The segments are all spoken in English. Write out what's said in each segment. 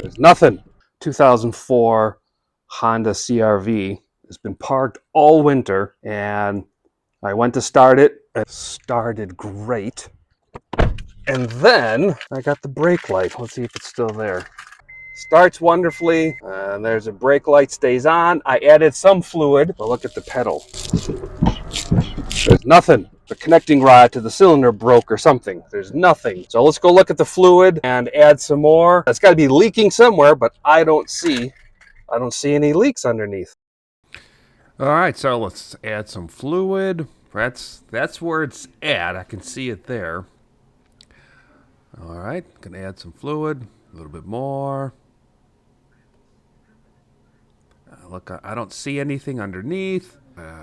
There's nothing. 2004 Honda CRV has been parked all winter, and I went to start it. It started great. And then I got the brake light. Let's see if it's still there. Starts wonderfully, and there's a brake light, stays on. I added some fluid, but look at the pedal. There's nothing. The connecting rod to the cylinder broke or something. There's nothing. So let's go look at the fluid and add some more. It's got to be leaking somewhere, but I don't see any leaks underneath. All right, so let's add some fluid. That's where it's at. I can see it there. All right, gonna add some fluid, a little bit more. Look, I don't see anything underneath.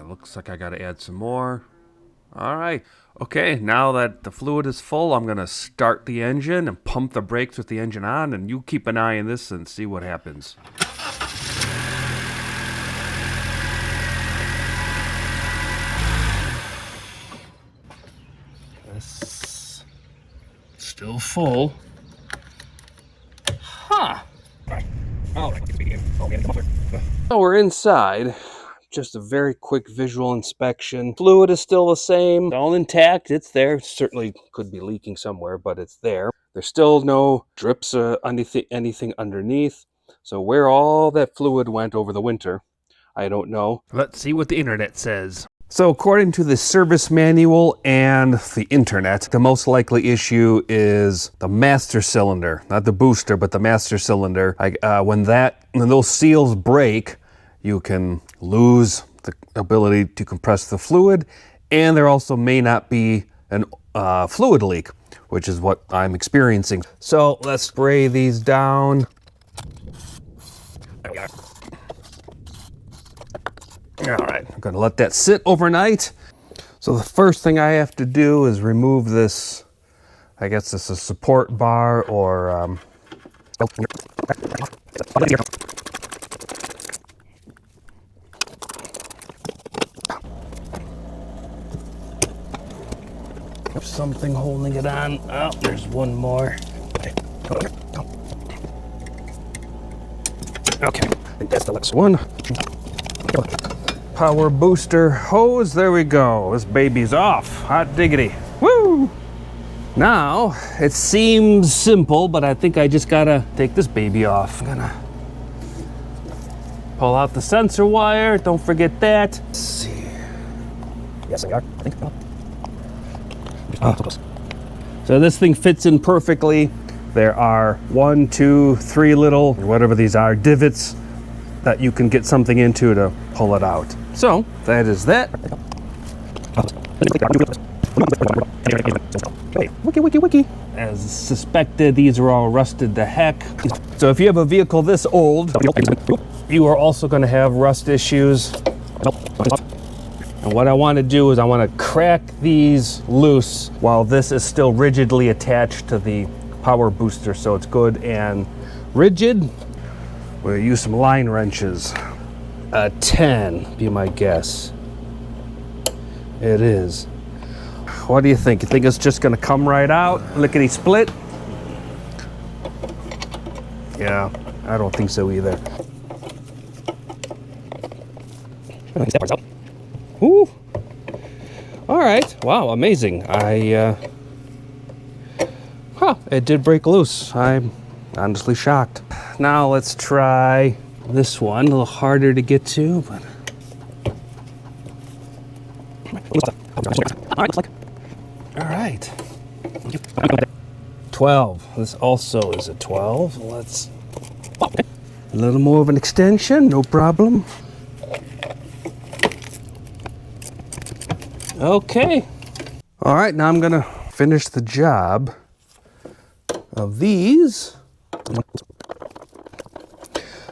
Looks like I gotta add some more. All right, okay, now that the fluid is full, I'm gonna start the engine and pump the brakes with the engine on, and you keep an eye on this and see what happens. This still full. Huh. So we're inside. Just a very quick visual inspection. Fluid is still the same. It's all intact. It's there. It certainly could be leaking somewhere, but it's there. There's still no drips or anything underneath. So where all that fluid went over the winter, I don't know. Let's see what the internet says. So according to the service manual and the internet, the most likely issue is the master cylinder, not the booster, but the master cylinder. When those seals break, you can lose the ability to compress the fluid, and there also may not be an fluid leak, which is what I'm experiencing. So let's spray these down. There we are. All right, I'm gonna let that sit overnight. So the first thing I have to do is remove this, I guess this is a support bar or something holding it on. Oh, there's one more. Okay, I think that's the last one. Power booster hose, there we go. This baby's off. Hot diggity. Woo! Now, it seems simple, but I think I just gotta take this baby off. I'm gonna pull out the sensor wire. Don't forget that. Let's see. Yes, I are. I think. Oh. So this thing fits in perfectly. There are 1, 2, 3 little, whatever these are, divots that you can get something into to pull it out. So that is that. Wiki. As suspected, these are all rusted to heck. So if you have a vehicle this old, you are also going to have rust issues. And what I want to do is I want to crack these loose while this is still rigidly attached to the power booster, so it's good and rigid. We'll use some line wrenches. A 10, be my guess. It is. What do you think? You think it's just gonna come right out, lickety split? Yeah, I don't think so either. Ooh. All right, wow, amazing. It did break loose. I'm honestly shocked. Now let's try this one, a little harder to get to, but. All right. 12. This also is a 12. Let's. A little more of an extension, no problem. Okay. All right, now I'm gonna finish the job of these.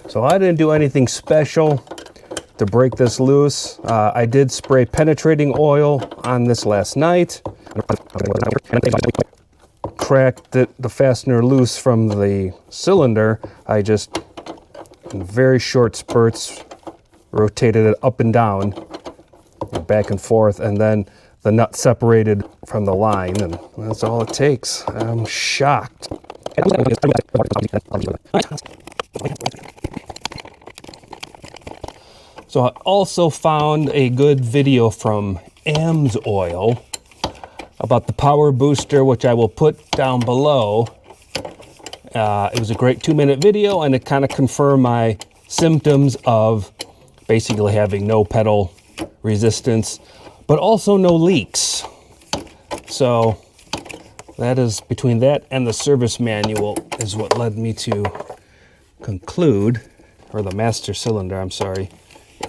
So I didn't do anything special to break this loose. I did spray penetrating oil on this last night. Cracked the fastener loose from the cylinder. I just, in very short spurts, rotated it up and down, back and forth, and then the nut separated from the line, and that's all it takes. I'm shocked. So I also found a good video from AMSOIL about the power booster, which I will put down below. It was a great 2-minute video, and it kind of confirmed my symptoms of basically having no pedal resistance, but also no leaks. So that is, between that and the service manual, is what led me to conclude, or the master cylinder, I'm sorry,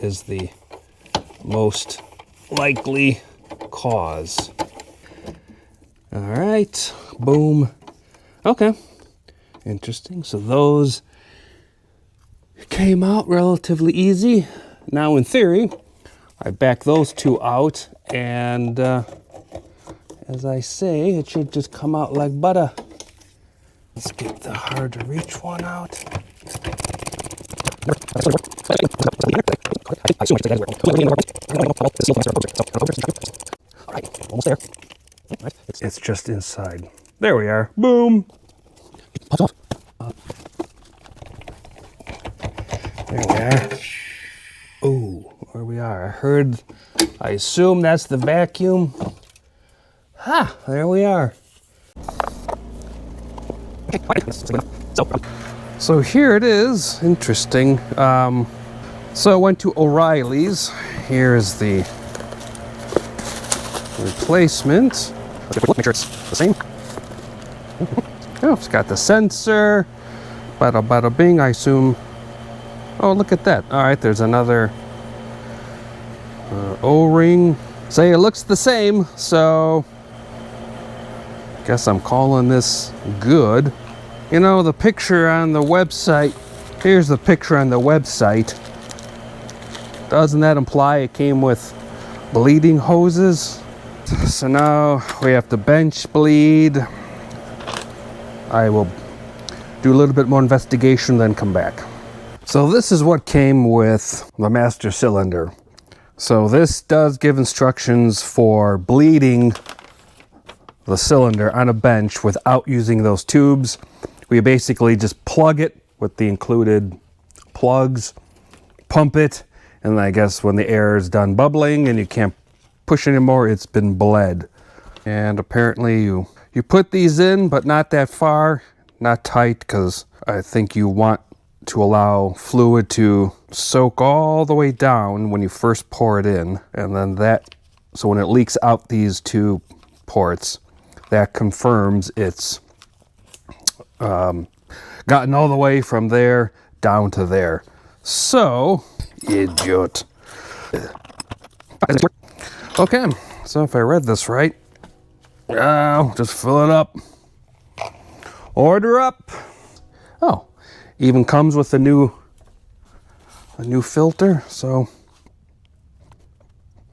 is the most likely cause. All right, boom. Okay, interesting. So those came out relatively easy. Now in theory, I back those two out, and as I say, it should just come out like butter. Let's get the hard to reach one out. Almost there. It's just inside. There we are. Boom. There we are. Oh, where we are. I assume that's the vacuum. Ha, there we are. So here it is. Interesting. So I went to O'Reilly's. Here's the replacement. Make sure it's the same. Oh, it's got the sensor. Bada bada bing, I assume. Oh, look at that. All right, there's another O-ring. Say it looks the same, so guess I'm calling this good. You know, the picture on the website, here's the picture on the website. Doesn't that imply it came with bleeding hoses? So now we have to bench bleed. I will do a little bit more investigation, then come back. So this is what came with the master cylinder. So this does give instructions for bleeding the cylinder on a bench without using those tubes. We basically just plug it with the included plugs, pump it, and I guess when the air is done bubbling and you can't push anymore, it's been bled. And apparently you put these in, but not that far, not tight, because I think you want to allow fluid to soak all the way down when you first pour it in, and then so when it leaks out these two ports, that confirms it's gotten all the way from there down to there. So, idiot. Okay, so if I read this right, just fill it up. Order up. Oh, even comes with a new filter, so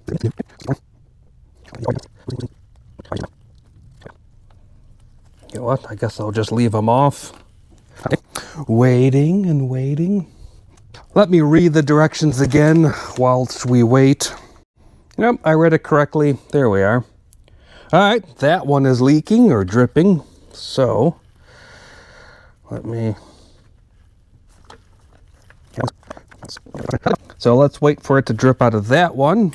you know what, I guess I'll just leave them off. Waiting and waiting. Let me read the directions again whilst we wait. Yep, I read it correctly. There we are. All right, that one is leaking or dripping, so let's wait for it to drip out of that one.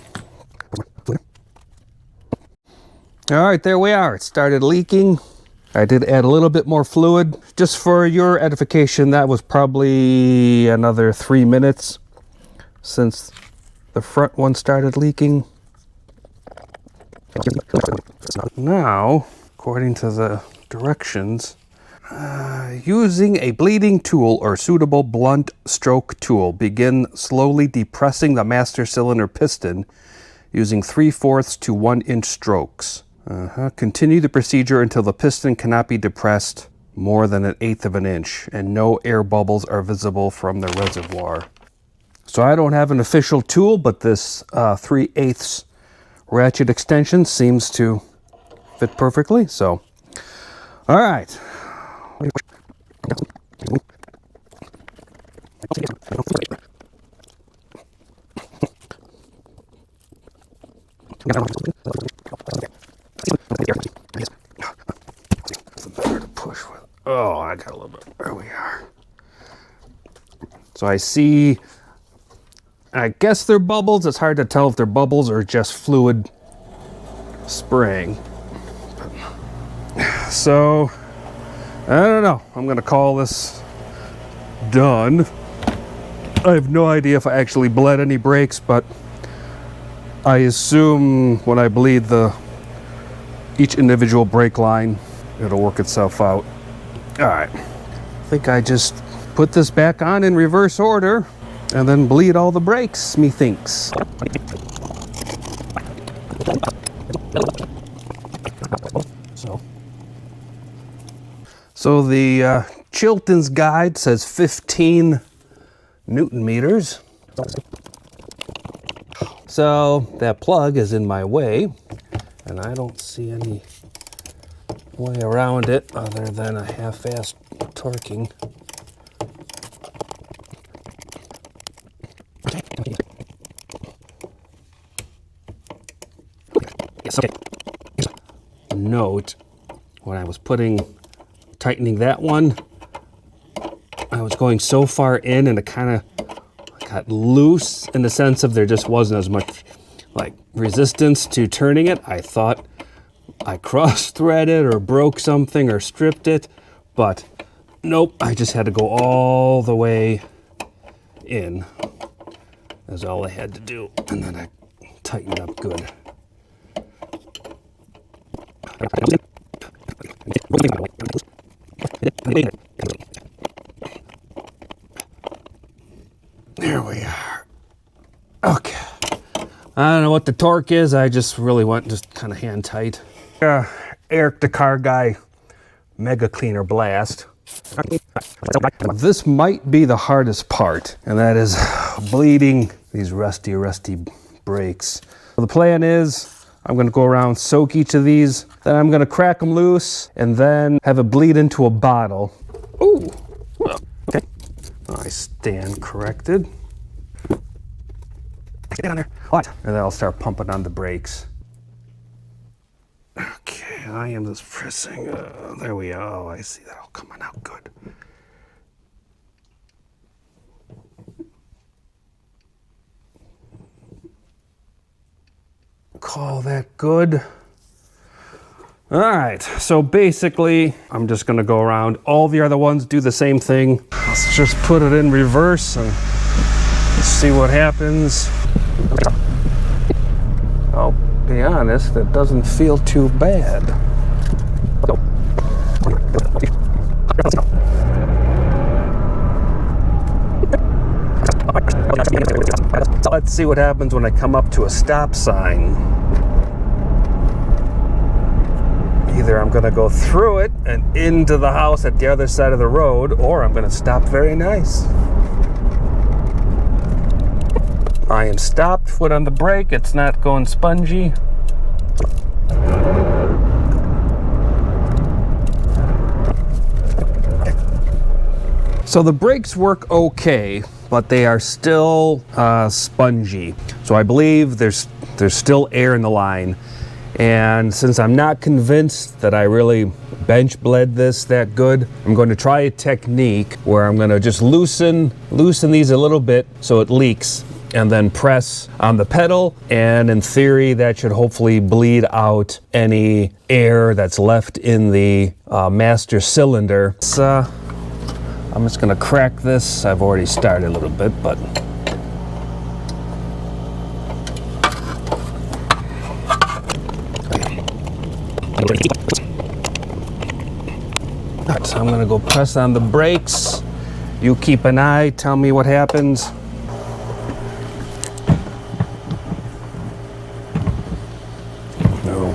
All right, there we are. It started leaking. I did add a little bit more fluid. Just for your edification, that was probably another 3 minutes since the front one started leaking. Now, according to the directions, using a bleeding tool or suitable blunt stroke tool, begin slowly depressing the master cylinder piston using 3/4 to 1 inch strokes. Continue the procedure until the piston cannot be depressed more than 1/8 of an inch and no air bubbles are visible from the reservoir. So I don't have an official tool, but this 3/8 ratchet extension seems to fit perfectly. So, all right. Oh, There we are. So I see, I guess they're bubbles. It's hard to tell if they're bubbles or just fluid spraying. So, I don't know. I'm gonna call this done. I have no idea if I actually bled any brakes, but I assume when I bleed each individual brake line, it'll work itself out. All right, I think I just put this back on in reverse order and then bleed all the brakes, methinks. So the Chilton's guide says 15 Newton meters. So that plug is in my way, and I don't see any way around it other than a half-assed torquing. Note, when I was tightening that one, I was going so far in and it kind of got loose in the sense of there just wasn't as much like resistance to turning it. I thought I cross-threaded or broke something or stripped it, but nope, I just had to go all the way in. That's all I had to do, and then I tightened up good. There we are. Okay. I don't know what the torque is. I just really went just kind of hand tight. Eric the Car Guy Mega Cleaner Blast. This might be the hardest part, and that is bleeding these rusty brakes. So the plan is I'm going to go around, soak each of these, then I'm going to crack them loose, and then have it bleed into a bottle. Ooh. Okay. I stand corrected. Get on there. What? And then I'll start pumping on the brakes. Okay, I am just pressing. There we go. Oh, I see that all coming out good. Call that good. All right, so basically, I'm just gonna go around. All the other ones do the same thing. Let's just put it in reverse and see what happens. I'll be honest, it doesn't feel too bad. Let's see what happens when I come up to a stop sign. Either I'm gonna go through it and into the house at the other side of the road, or I'm gonna stop very nice. I am stopped, foot on the brake, it's not going spongy. So the brakes work okay, but they are still spongy. So I believe there's still air in the line. And since I'm not convinced that I really bench bled this that good, I'm going to try a technique where I'm going to just loosen these a little bit so it leaks, and then press on the pedal, and in theory that should hopefully bleed out any air that's left in the master cylinder. I'm just going to crack this. I've already started a little bit, but so I'm going to go press on the brakes. You keep an eye, tell me what happens. No.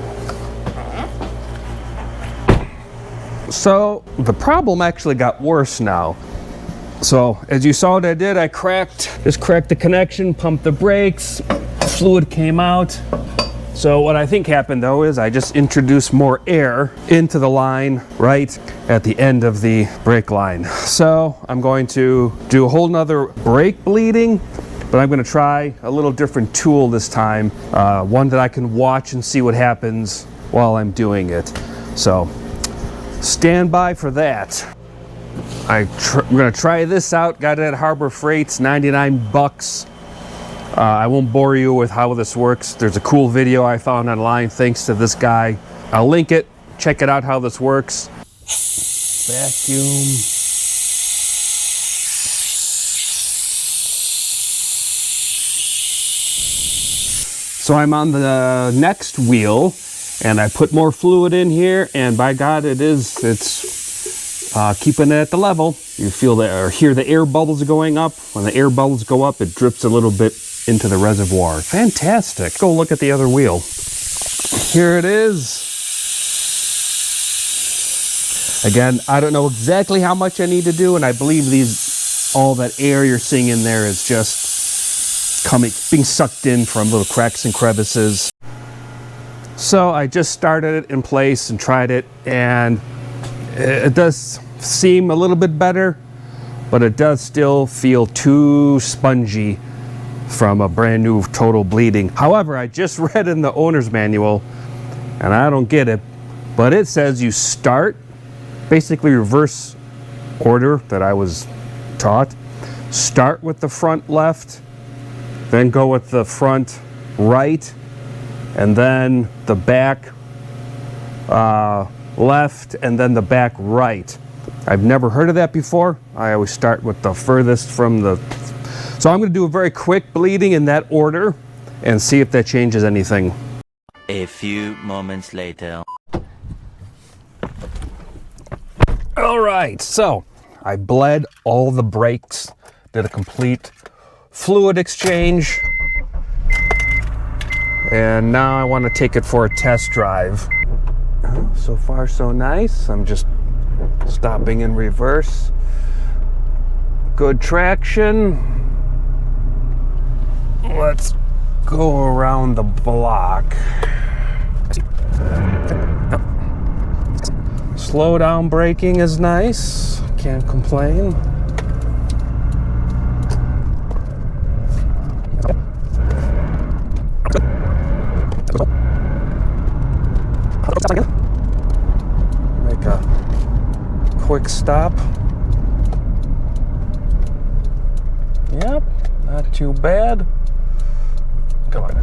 So the problem actually got worse now. So as you saw what I did, I just cracked the connection, pumped the brakes, fluid came out. So what I think happened though is I just introduced more air into the line right at the end of the brake line. So I'm going to do a whole nother brake bleeding, but I'm going to try a little different tool this time, one that I can watch and see what happens while I'm doing it. So stand by for that. I'm gonna try this out. Got it at Harbor Freight's, 99 bucks. I won't bore you with how this works. There's a cool video I found online thanks to this guy. I'll link it. Check it out how this works. Vacuum. So I'm on the next wheel and I put more fluid in here, and by God, it's keeping it at the level. You feel or hear the air bubbles going up. When the air bubbles go up, it drips a little bit into the reservoir. Fantastic. Go look at the other wheel. Here it is. Again, I don't know exactly how much I need to do, and I believe all that air you're seeing in there is just being sucked in from little cracks and crevices. So I just started it in place and tried it, and it does seem a little bit better, but it does still feel too spongy from a brand new total bleeding. However, I just read in the owner's manual, and I don't get it, but it says you start, basically reverse order that I was taught. Start with the front left, then go with the front right, and then the back left, and then the back right. I've never heard of that before. I always start with the furthest from the... So I'm going to do a very quick bleeding in that order and see if that changes anything. A few moments later. All right, so I bled all the brakes, did a complete fluid exchange, and now I want to take it for a test drive. So far so nice. I'm just stopping in reverse. Good traction. Let's go around the block. Slow down braking is nice. Can't complain. Make a quick stop. Yep, not too bad. Come on.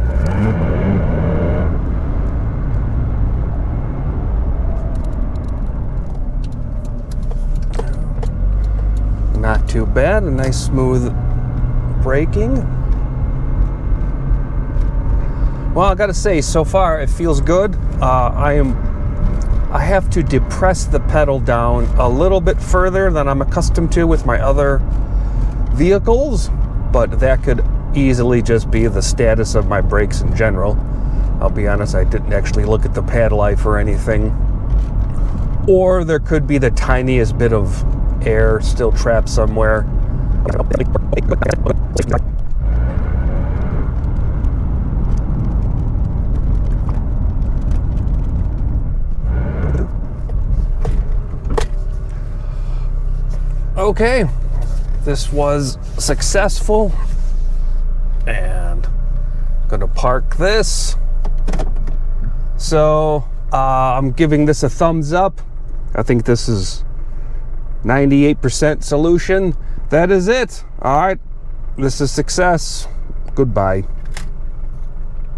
Not too bad. A nice smooth braking. Well, I gotta say, so far it feels good. I have to depress the pedal down a little bit further than I'm accustomed to with my other vehicles, but that could easily just be the status of my brakes in general. I'll be honest, I didn't actually look at the pad life or anything. Or there could be the tiniest bit of air still trapped somewhere. Okay, this was successful, and I'm gonna park this. So I'm giving this a thumbs up. I think this is 98% solution. That is it. All right, this is success. Goodbye.